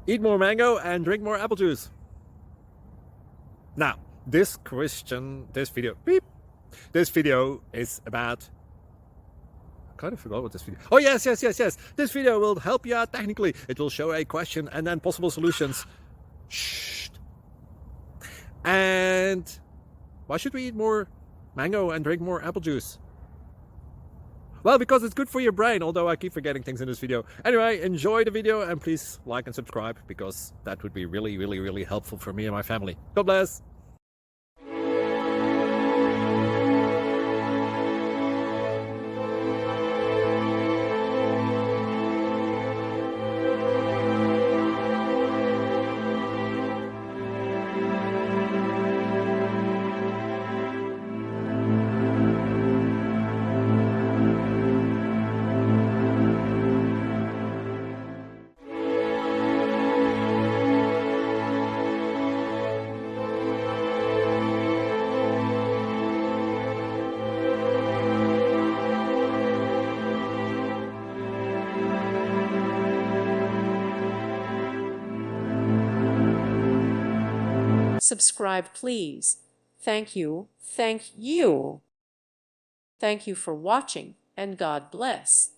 Eat more mango and drink more apple juice. Now, this video is about, I kind of forgot what this video. Oh, yes. This video will help you out technically. It will show a question and then possible solutions. Shh. And why should we eat more mango and drink more apple juice? Well, because it's good for your brain, although I keep forgetting things in this video. Anyway, enjoy the video and please like and subscribe, because that would be really helpful for me and my family. God bless! Subscribe, please. Thank you. Thank you. Thank you for watching, and God bless.